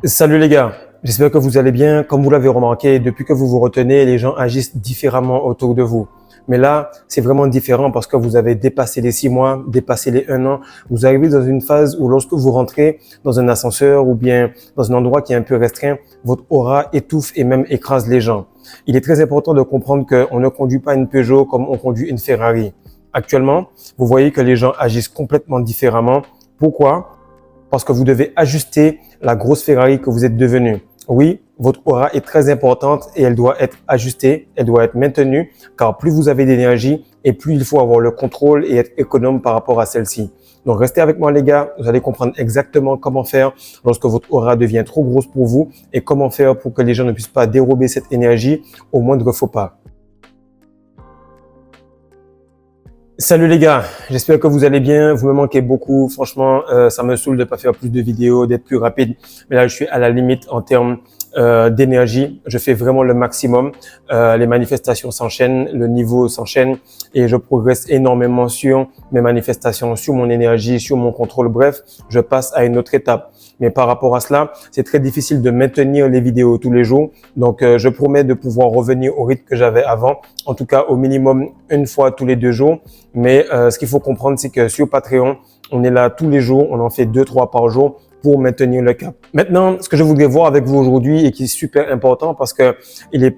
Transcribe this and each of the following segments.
Salut les gars, j'espère que vous allez bien. Comme vous l'avez remarqué, depuis que vous vous retenez, les gens agissent différemment autour de vous. Mais là, c'est vraiment différent parce que vous avez dépassé les 6 mois, dépassé les 1 an. Vous arrivez dans une phase où lorsque vous rentrez dans un ascenseur ou bien dans un endroit qui est un peu restreint, votre aura étouffe et même écrase les gens. Il est très important de comprendre qu'on ne conduit pas une Peugeot comme on conduit une Ferrari. Actuellement, vous voyez que les gens agissent complètement différemment. Pourquoi? Parce que vous devez ajuster la grosse Ferrari que vous êtes devenu. Oui, votre aura est très importante et elle doit être ajustée, elle doit être maintenue, car plus vous avez d'énergie et plus il faut avoir le contrôle et être économe par rapport à celle-ci. Donc restez avec moi les gars, vous allez comprendre exactement comment faire lorsque votre aura devient trop grosse pour vous et comment faire pour que les gens ne puissent pas dérober cette énergie au moindre faux pas. Salut les gars, j'espère que vous allez bien, vous me manquez beaucoup, franchement ça me saoule de pas faire plus de vidéos, d'être plus rapide, mais là je suis à la limite en termes d'énergie, je fais vraiment le maximum, les manifestations s'enchaînent, le niveau s'enchaîne et je progresse énormément sur mes manifestations, sur mon énergie, sur mon contrôle, bref, je passe à une autre étape. Mais par rapport à cela, c'est très difficile de maintenir les vidéos tous les jours, donc je promets de pouvoir revenir au rythme que j'avais avant, en tout cas au minimum une fois tous les 2 jours. Mais ce qu'il faut comprendre, c'est que sur Patreon, on est là tous les jours, on en fait 2-3 par jour pour maintenir le cap. Maintenant, ce que je voudrais voir avec vous aujourd'hui et qui est super important parce que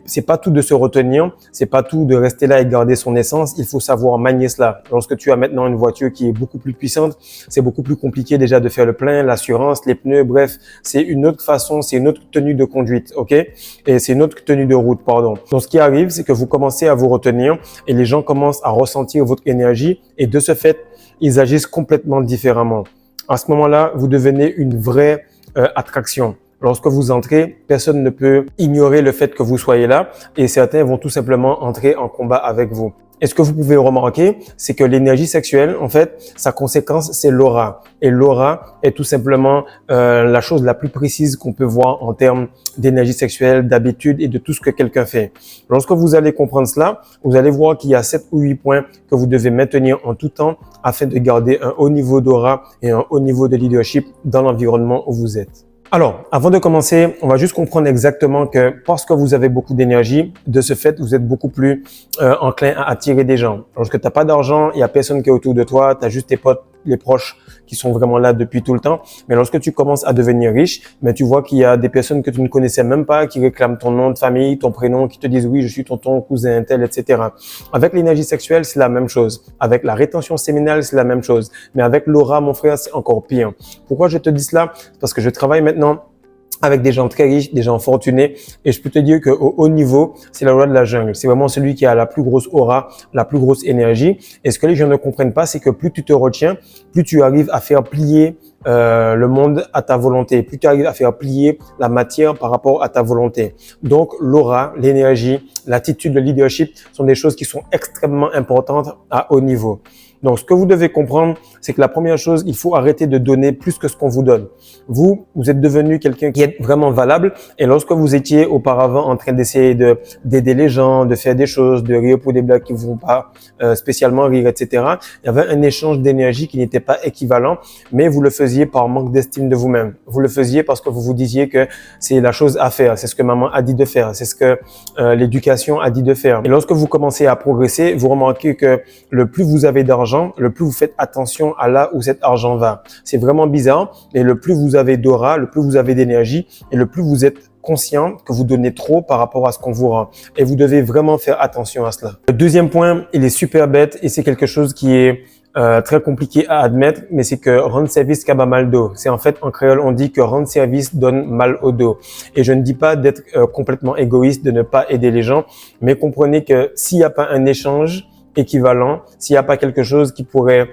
c'est pas tout de se retenir, c'est pas tout de rester là et garder son essence, il faut savoir manier cela. Lorsque tu as maintenant une voiture qui est beaucoup plus puissante, c'est beaucoup plus compliqué déjà de faire le plein, l'assurance, les pneus, bref, c'est une autre façon, c'est une autre tenue de conduite, ok? Et c'est une autre tenue de route, pardon. Donc ce qui arrive, c'est que vous commencez à vous retenir et les gens commencent à ressentir votre énergie et de ce fait, ils agissent complètement différemment. À ce moment-là, vous devenez une vraie attraction. Lorsque vous entrez, personne ne peut ignorer le fait que vous soyez là et certains vont tout simplement entrer en combat avec vous. Et ce que vous pouvez remarquer, c'est que l'énergie sexuelle, en fait, sa conséquence, c'est l'aura. Et l'aura est tout simplement la chose la plus précise qu'on peut voir en termes d'énergie sexuelle, d'habitude et de tout ce que quelqu'un fait. Lorsque vous allez comprendre cela, vous allez voir qu'il y a 7 ou 8 points que vous devez maintenir en tout temps afin de garder un haut niveau d'aura et un haut niveau de leadership dans l'environnement où vous êtes. Alors, avant de commencer, on va juste comprendre exactement que parce que vous avez beaucoup d'énergie, de ce fait, vous êtes beaucoup plus enclin à attirer des gens. Lorsque tu n'as pas d'argent, il n'y a personne qui est autour de toi, tu as juste tes potes, les proches qui sont vraiment là depuis tout le temps. Mais lorsque tu commences à devenir riche, mais tu vois qu'il y a des personnes que tu ne connaissais même pas qui réclament ton nom de famille, ton prénom, qui te disent oui, je suis tonton, cousin, tel, etc. Avec l'énergie sexuelle, c'est la même chose. Avec la rétention séminale, c'est la même chose. Mais avec l'aura, mon frère, c'est encore pire. Pourquoi je te dis cela? Parce que je travaille maintenant avec des gens très riches, des gens fortunés. Et je peux te dire qu'au haut niveau, c'est la loi de la jungle. C'est vraiment celui qui a la plus grosse aura, la plus grosse énergie. Et ce que les gens ne comprennent pas, c'est que plus tu te retiens, plus tu arrives à faire plier le monde à ta volonté, plus tu arrives à faire plier la matière par rapport à ta volonté. Donc, l'aura, l'énergie, l'attitude, le leadership sont des choses qui sont extrêmement importantes à haut niveau. Donc, ce que vous devez comprendre, c'est que la première chose, il faut arrêter de donner plus que ce qu'on vous donne. Vous êtes devenu quelqu'un qui est vraiment valable et lorsque vous étiez auparavant en train d'essayer d'aider les gens, de faire des choses, de rire pour des blagues qui ne vont pas spécialement rire, etc., il y avait un échange d'énergie qui n'était pas équivalent, mais vous le faisiez par manque d'estime de vous-même. Vous le faisiez parce que vous vous disiez que c'est la chose à faire, c'est ce que maman a dit de faire, c'est ce que l'éducation a dit de faire. Et lorsque vous commencez à progresser, vous remarquez que le plus vous avez d'argent, le plus vous faites attention à là où cet argent va. C'est vraiment bizarre, mais le plus vous avez d'aura, le plus vous avez d'énergie et le plus vous êtes conscient que vous donnez trop par rapport à ce qu'on vous rend. Et vous devez vraiment faire attention à cela. Le deuxième point, il est super bête et c'est quelque chose qui est très compliqué à admettre, mais c'est que rendre service qu'à mal dos. C'est en fait, en créole, on dit que rendre service donne mal au dos. Et je ne dis pas d'être complètement égoïste, de ne pas aider les gens, mais comprenez que s'il n'y a pas un échange équivalent, s'il n'y a pas quelque chose qui pourrait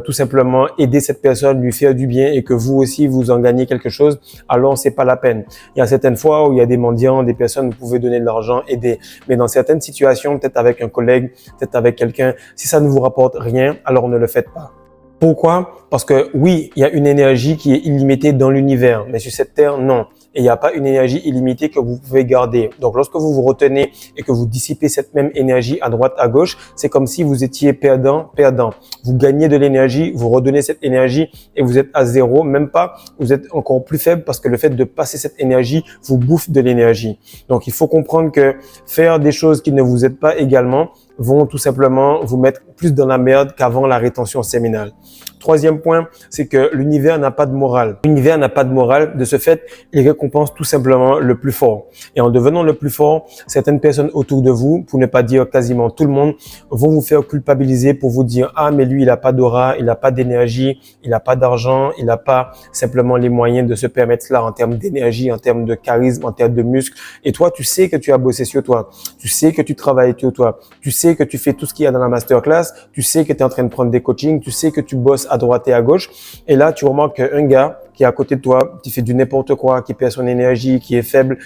tout simplement aider cette personne, lui faire du bien et que vous aussi vous en gagnez quelque chose, alors c'est pas la peine. Il y a certaines fois où il y a des mendiants, des personnes, vous pouvez donner de l'argent, aider. Mais dans certaines situations, peut-être avec un collègue, peut-être avec quelqu'un, si ça ne vous rapporte rien, alors ne le faites pas. Pourquoi? Parce que oui, il y a une énergie qui est illimitée dans l'univers, mais sur cette terre, non. et il n'y a pas une énergie illimitée que vous pouvez garder. Donc, lorsque vous vous retenez et que vous dissipez cette même énergie à droite, à gauche, c'est comme si vous étiez perdant, perdant. Vous gagnez de l'énergie, vous redonnez cette énergie et vous êtes à zéro, même pas, vous êtes encore plus faible parce que le fait de passer cette énergie vous bouffe de l'énergie. Donc, il faut comprendre que faire des choses qui ne vous aident pas également vont tout simplement vous mettre plus dans la merde qu'avant la rétention séminale. Troisième point, c'est que l'univers n'a pas de morale. L'univers n'a pas de morale. De ce fait, il récompense tout simplement le plus fort. Et en devenant le plus fort, certaines personnes autour de vous, pour ne pas dire quasiment tout le monde, vont vous faire culpabiliser pour vous dire « Ah, mais lui, il n'a pas d'aura, il n'a pas d'énergie, il n'a pas d'argent, il n'a pas simplement les moyens de se permettre cela en termes d'énergie, en termes de charisme, en termes de muscles. » Et toi, tu sais que tu as bossé sur toi. Tu sais que tu travailles sur toi. Tu sais que tu fais tout ce qu'il y a dans la masterclass. Tu sais que tu es en train de prendre des coachings. Tu sais que tu bosses à droite et à gauche. Et là, tu remarques qu'un gars qui est à côté de toi, qui fait du n'importe quoi, qui perd son énergie, qui est faible,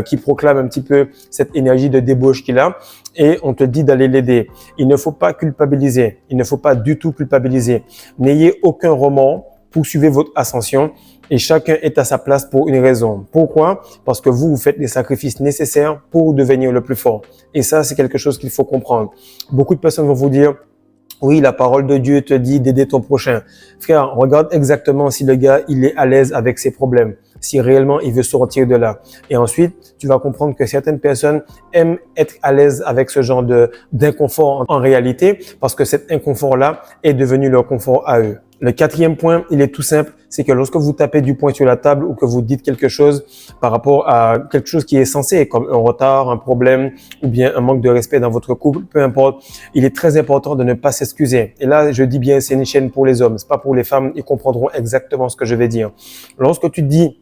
qui proclame un petit peu cette énergie de débauche qu'il a, et on te dit d'aller l'aider. Il ne faut pas culpabiliser. Il ne faut pas du tout culpabiliser. N'ayez aucun remords. Poursuivez votre ascension et chacun est à sa place pour une raison. Pourquoi? Parce que vous faites les sacrifices nécessaires pour devenir le plus fort. Et ça, c'est quelque chose qu'il faut comprendre. Beaucoup de personnes vont vous dire « Oui, la parole de Dieu te dit d'aider ton prochain. » Frère, regarde exactement si le gars, il est à l'aise avec ses problèmes, si réellement il veut sortir de là. Et ensuite, tu vas comprendre que certaines personnes aiment être à l'aise avec ce genre d'inconfort en réalité parce que cet inconfort-là est devenu leur confort à eux. Le quatrième point, il est tout simple, c'est que lorsque vous tapez du poing sur la table ou que vous dites quelque chose par rapport à quelque chose qui est censé, comme un retard, un problème ou bien un manque de respect dans votre couple, peu importe, il est très important de ne pas s'excuser. Et là, je dis bien, c'est une chaîne pour les hommes, c'est pas pour les femmes, ils comprendront exactement ce que je vais dire. Lorsque tu dis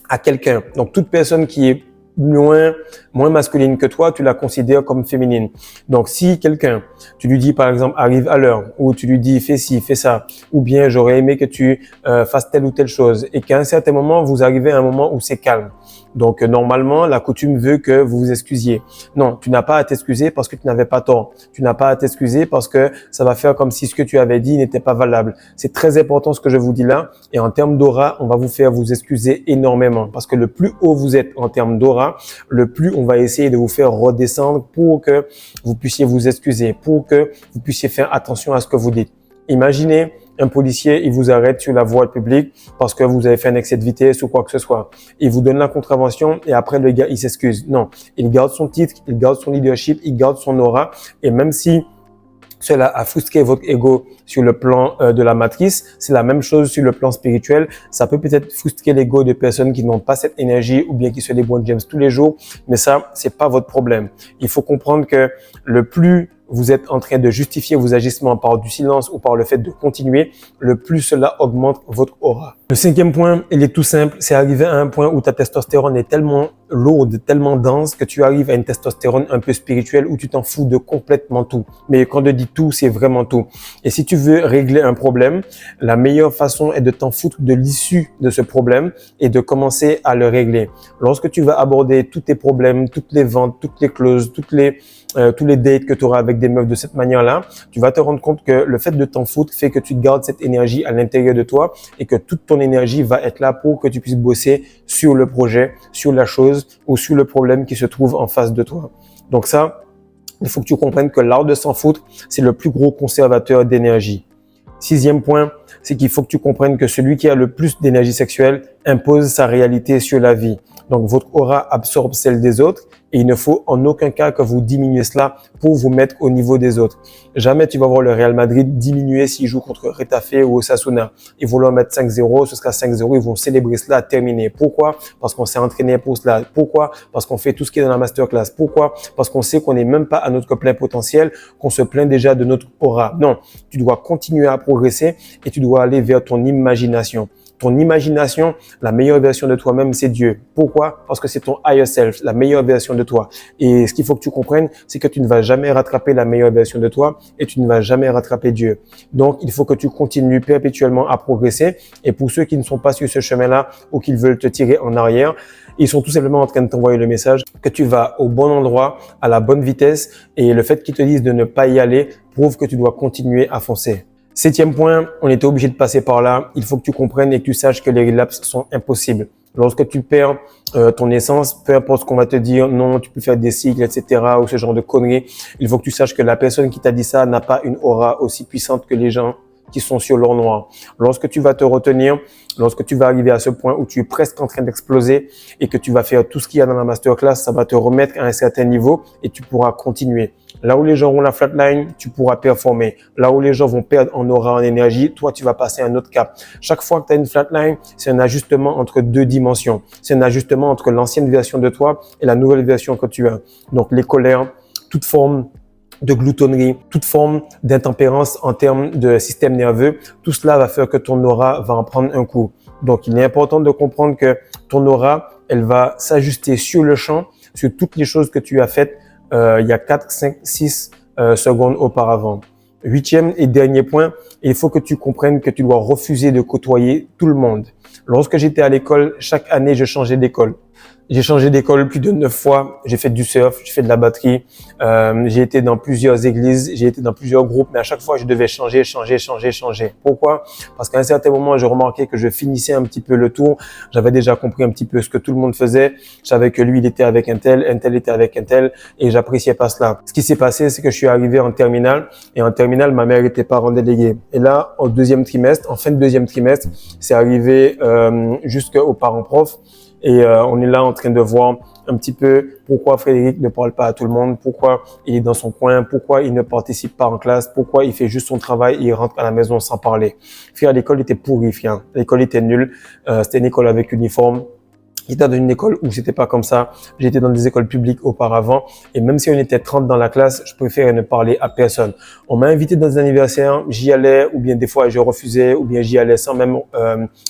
à quelqu'un, donc toute personne qui est moins masculine que toi, tu la considères comme féminine. Donc, si quelqu'un, tu lui dis par exemple, arrive à l'heure, ou tu lui dis, fais ci, fais ça, ou bien j'aurais aimé que tu fasses telle ou telle chose, et qu'à un certain moment, vous arrivez à un moment où c'est calme. Donc, normalement, la coutume veut que vous vous excusiez. Non, tu n'as pas à t'excuser parce que tu n'avais pas tort. Tu n'as pas à t'excuser parce que ça va faire comme si ce que tu avais dit n'était pas valable. C'est très important ce que je vous dis là. Et en termes d'aura, on va vous faire vous excuser énormément parce que le plus haut vous êtes en termes d'aura, le plus on va essayer de vous faire redescendre pour que vous puissiez vous excuser, pour que vous puissiez faire attention à ce que vous dites. Imaginez un policier, il vous arrête sur la voie publique parce que vous avez fait un excès de vitesse ou quoi que ce soit. Il vous donne la contravention et après le gars, il s'excuse. Non, il garde son titre, il garde son leadership, il garde son aura et même si cela a frustré votre ego sur le plan de la matrice. C'est la même chose sur le plan spirituel. Ça peut peut-être frustrer l'ego de personnes qui n'ont pas cette énergie ou bien qui se débrouillent James tous les jours. Mais ça, c'est pas votre problème. Il faut comprendre que le plus vous êtes en train de justifier vos agissements par du silence ou par le fait de continuer, le plus cela augmente votre aura. Le cinquième point, il est tout simple, c'est arriver à un point où ta testostérone est tellement lourde, tellement dense que tu arrives à une testostérone un peu spirituelle où tu t'en fous de complètement tout. Mais quand je dis tout, c'est vraiment tout. Et si tu veux régler un problème, la meilleure façon est de t'en foutre de l'issue de ce problème et de commencer à le régler. Lorsque tu vas aborder tous tes problèmes, toutes les ventes, toutes les clauses, tous les dates que tu auras avec des meufs de cette manière-là, tu vas te rendre compte que le fait de t'en foutre fait que tu gardes cette énergie à l'intérieur de toi et que toute ton énergie va être là pour que tu puisses bosser sur le projet, sur la chose ou sur le problème qui se trouve en face de toi. Donc ça, il faut que tu comprennes que l'art de s'en foutre, c'est le plus gros conservateur d'énergie. Sixième point, c'est qu'il faut que tu comprennes que celui qui a le plus d'énergie sexuelle impose sa réalité sur la vie. Donc, votre aura absorbe celle des autres et il ne faut en aucun cas que vous diminuez cela pour vous mettre au niveau des autres. Jamais tu vas voir le Real Madrid diminuer s'il joue contre Retafe ou Osasuna. Ils vont leur mettre 5-0, ce sera 5-0, ils vont célébrer cela, terminer. Pourquoi? Parce qu'on s'est entraîné pour cela. Pourquoi? Parce qu'on fait tout ce qui est dans la masterclass. Pourquoi? Parce qu'on sait qu'on n'est même pas à notre plein potentiel, qu'on se plaint déjà de notre aura. Non, tu dois continuer à progresser et tu dois aller vers ton imagination. Ton imagination, la meilleure version de toi-même, c'est Dieu. Pourquoi? Parce que c'est ton higher self, la meilleure version de toi. Et ce qu'il faut que tu comprennes, c'est que tu ne vas jamais rattraper la meilleure version de toi et tu ne vas jamais rattraper Dieu. Donc, il faut que tu continues perpétuellement à progresser. Et pour ceux qui ne sont pas sur ce chemin-là ou qui veulent te tirer en arrière, ils sont tout simplement en train de t'envoyer le message que tu vas au bon endroit, à la bonne vitesse. Et le fait qu'ils te disent de ne pas y aller prouve que tu dois continuer à foncer. Septième point, on était obligé de passer par là. Il faut que tu comprennes et que tu saches que les relapses sont impossibles. Lorsque tu perds ton essence, peu importe ce qu'on va te dire, non, tu peux faire des cycles, etc., ou ce genre de conneries, il faut que tu saches que la personne qui t'a dit ça n'a pas une aura aussi puissante que les gens qui sont sur l'or noir. Lorsque tu vas te retenir, lorsque tu vas arriver à ce point où tu es presque en train d'exploser et que tu vas faire tout ce qu'il y a dans la masterclass, ça va te remettre à un certain niveau et tu pourras continuer. Là où les gens ont la flatline, tu pourras performer. Là où les gens vont perdre en aura, en énergie, toi, tu vas passer à un autre cap. Chaque fois que tu as une flatline, c'est un ajustement entre deux dimensions. C'est un ajustement entre l'ancienne version de toi et la nouvelle version que tu as. Donc, les colères, toute forme de gloutonnerie, toute forme d'intempérance en termes de système nerveux, tout cela va faire que ton aura va en prendre un coup. Donc, il est important de comprendre que ton aura, elle va s'ajuster sur le champ, sur toutes les choses que tu as faites il y a 4, 5, 6 secondes auparavant. Huitième et dernier point, il faut que tu comprennes que tu dois refuser de côtoyer tout le monde. Lorsque j'étais à l'école, chaque année, je changeais d'école. J'ai changé d'école plus de 9 fois. J'ai fait du surf, j'ai fait de la batterie. J'ai été dans plusieurs églises, j'ai été dans plusieurs groupes, mais à chaque fois, je devais changer. Pourquoi? Parce qu'à un certain moment, je remarquais que je finissais un petit peu le tour. J'avais déjà compris un petit peu ce que tout le monde faisait. Je savais que lui, il était avec un tel était avec un tel, et j'appréciais pas cela. Ce qui s'est passé, c'est que je suis arrivé en terminale, et en terminale, ma mère était parent délégué. Et là, en fin de deuxième trimestre, c'est arrivé jusqu'aux parents profs. Et on est là en train de voir un petit peu pourquoi Frédéric ne parle pas à tout le monde, pourquoi il est dans son coin, pourquoi il ne participe pas en classe, pourquoi il fait juste son travail et il rentre à la maison sans parler. Frère, l'école était pourrie, frère. L'école était nulle. C'était une école avec uniforme. J'étais dans une école où c'était pas comme ça. J'étais dans des écoles publiques auparavant. Et même si on était 30 dans la classe, je préférais ne parler à personne. On m'a invité dans des anniversaires, j'y allais, ou bien des fois je refusais, ou bien j'y allais sans même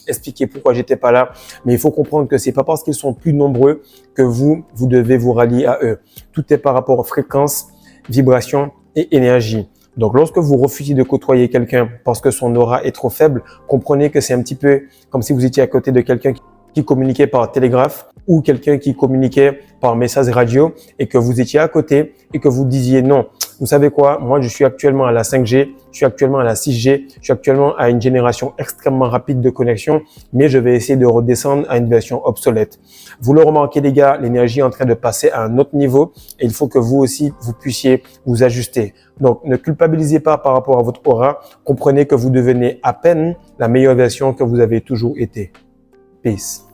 expliquer pourquoi j'étais pas là. Mais il faut comprendre que c'est pas parce qu'ils sont plus nombreux que vous devez vous rallier à eux. Tout est par rapport aux fréquences, vibrations et énergie. Donc, lorsque vous refusez de côtoyer quelqu'un parce que son aura est trop faible, comprenez que c'est un petit peu comme si vous étiez à côté de quelqu'un qui communiquait par télégraphe ou quelqu'un qui communiquait par message radio et que vous étiez à côté et que vous disiez non. Vous savez quoi? Moi, je suis actuellement à la 5G, je suis actuellement à la 6G, je suis actuellement à une génération extrêmement rapide de connexion, mais je vais essayer de redescendre à une version obsolète. Vous le remarquez, les gars, l'énergie est en train de passer à un autre niveau et il faut que vous aussi, vous puissiez vous ajuster. Donc, ne culpabilisez pas par rapport à votre aura. Comprenez que vous devenez à peine la meilleure version que vous avez toujours été. Peace.